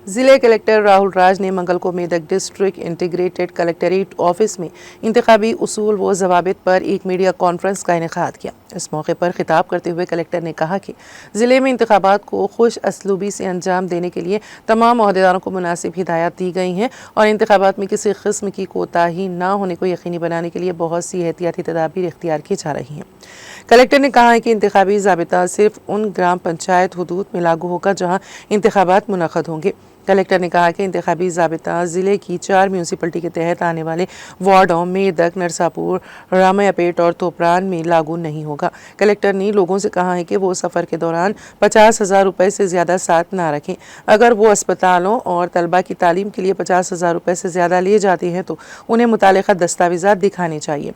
ज़िले कलेक्टर राहुल राज ने मंगल को Medak district integrated collectorate office में इंतखाबी उसूल व ज़वाबित पर एक मीडिया कॉन्फ्रेंस का इनेकाद किया। इस मौके पर खिताब करते हुए कलेक्टर ने कहा कि ज़िले में इंतखाबात को खुश असलूबी से अंजाम देने के लिए तमाम ओहदेदारों को मुनासिब हिदायत दी गई हैं और इंतखाबात में किसी किस्म की कोताही न होने को यकीनी बनाने के लिए बहुत सी एहतियाती तदाबीर इख्तियार की जा रही हैं। कलेक्टर ने कहा है कि इंतखाबी ज़ाबिता सिर्फ उन ग्राम पंचायत हुदूद में लागू होगा जहाँ इंतखाबात मुनक़द होंगे। कलेक्टर ने कहा कि इंतखाबी ज़ाबिता ज़िले की 4 म्यूनसिपलिटी के तहत आने वाले वार्डों मेदक, नरसापुर, रामयापेट और तोपरान में लागू नहीं होगा। कलेक्टर ने लोगों से कहा है कि वो सफ़र के दौरान 50,000 रुपये से ज़्यादा साथ ना रखें। अगर वो अस्पतालों और तलबा की तालीम के लिए 50,000 रुपये से ज़्यादा लिए जाते हैं तो उन्हें मुतालिका दस्तावेज़ात दिखाने चाहिए।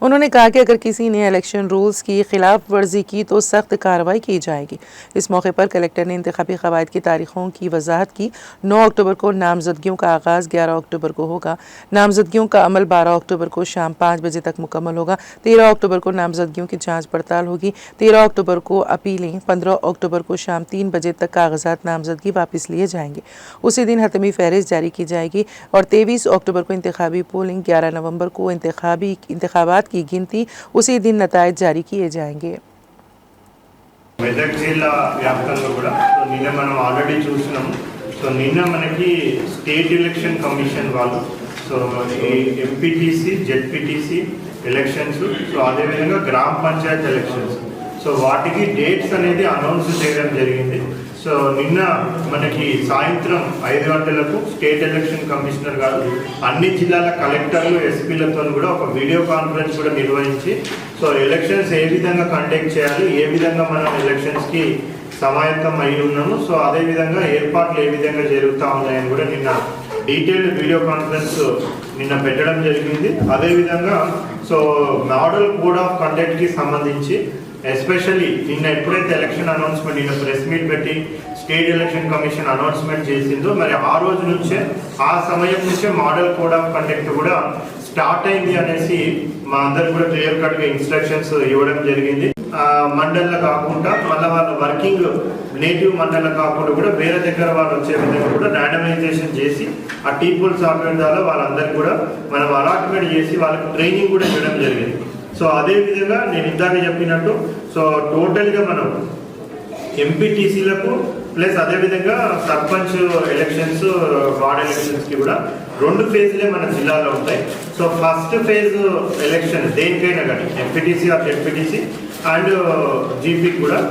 उन्होंने कहा कि अगर किसी ने इलेक्शन रूल्स की खिलाफ वर्जी की तो सख्त कार्रवाई की जाएगी। इस मौके पर कलेक्टर ने इंतखाबी कवायद की तारीखों की वजाहत की। 9 अक्टूबर को नामजदगियों का आगाज़ 11 अक्टूबर को होगा। नामजदगियों का अमल 12 अक्टूबर को शाम 5 बजे तक मुकम्मल होगा। 13 अक्टूबर को नामजदगियों की जाँच पड़ताल होगी। 13 अक्टूबर को अपीलें, 15 अक्टूबर को शाम 3 बजे तक कागजात नामजदगी वापस लिए जाएंगे। उसी दिन हतमी फहरिस्त जारी की जाएगी और 23 अक्टूबर को इंतखाबी पोलिंग, 11 नवंबर को इंतखाबात की गिनती, उसी दिन नतायज जारी किए जाएंगे। మెదక్ జిల్లా వ్యాప్తంగా కూడా సో నిన్న మనం ఆల్రెడీ చూస్తున్నాము. సో నిన్న మనకి స్టేట్ ఎలక్షన్ కమిషన్ వాళ్ళు so MPTC ZPTC elections so అదేవిధంగా గ్రామ పంచాయత్ ఎలక్షన్స్ సో వాటికి డేట్స్ అనేది అనౌన్స్ చేయడం జరిగింది. సో నిన్న మనకి సాయంత్రం 5 గంటలకు స్టేట్ ఎలక్షన్ కమిషనర్ గారు అన్ని జిల్లాల కలెక్టర్లు ఎస్పీలతో కూడా ఒక వీడియో కాన్ఫరెన్స్ కూడా నిర్వహించి సో ఎలక్షన్స్ ఏ విధంగా కండక్ట్ చేయాలి, ఏ విధంగా మనం ఎలక్షన్స్కి సమాయత్తం అయి ఉన్నాము, సో అదేవిధంగా ఏర్పాట్లు ఏ విధంగా జరుగుతూ ఉన్నాయని కూడా నిన్న డీటెయిల్డ్ వీడియో కాన్ఫరెన్స్ నిన్న పెట్టడం జరిగింది. అదేవిధంగా సో మోడల్ కోడ్ ఆఫ్ కండక్ట్కి సంబంధించి ఎస్పెషల్లీ నిన్న ఎప్పుడైతే ఎలక్షన్ అనౌన్స్మెంట్ నిన్న ప్రెస్ మీట్ పెట్టి స్టేట్ ఎలక్షన్ కమిషన్ అనౌన్స్మెంట్ చేసిందో మరి ఆ రోజు నుంచే ఆ సమయం నుంచే మోడల్ కోడ్ ఆఫ్ కండక్ట్ కూడా స్టార్ట్ అయింది అనేసి మా అందరికి కూడా క్లియర్ కట్గా ఇన్స్ట్రక్షన్స్ ఇవ్వడం జరిగింది. మండల్లో కాకుండా మళ్ళీ వాళ్ళ వర్కింగ్ నేటివ్ మండల్లో కాకుండా కూడా వేరే దగ్గర వాళ్ళు వచ్చే విధంగా కూడా ర్యాండమైజేషన్ చేసి ఆ టీపుల్ సాఫ్ట్వేర్ ద్వారా వాళ్ళందరికీ కూడా మనం అలాట్మెంట్ చేసి వాళ్ళకి ట్రైనింగ్ కూడా ఇవ్వడం జరిగింది. సో అదేవిధంగా నేను ఇందాక చెప్పినట్టు సో టోటల్గా మనం ఎంపీటీసీలకు ప్లస్ అదేవిధంగా సర్పంచ్ ఎలక్షన్స్, వార్డ్ ఎలక్షన్స్కి కూడా 2 ఫేజ్లే మన జిల్లాలో ఉంటాయి. సో ఫస్ట్ ఫేజ్ ఎలక్షన్ దేనికైనా కానీ ఎంపీటీసీ ఆర్ జెడ్పీటీసీ అండ్ జీపీకి కూడా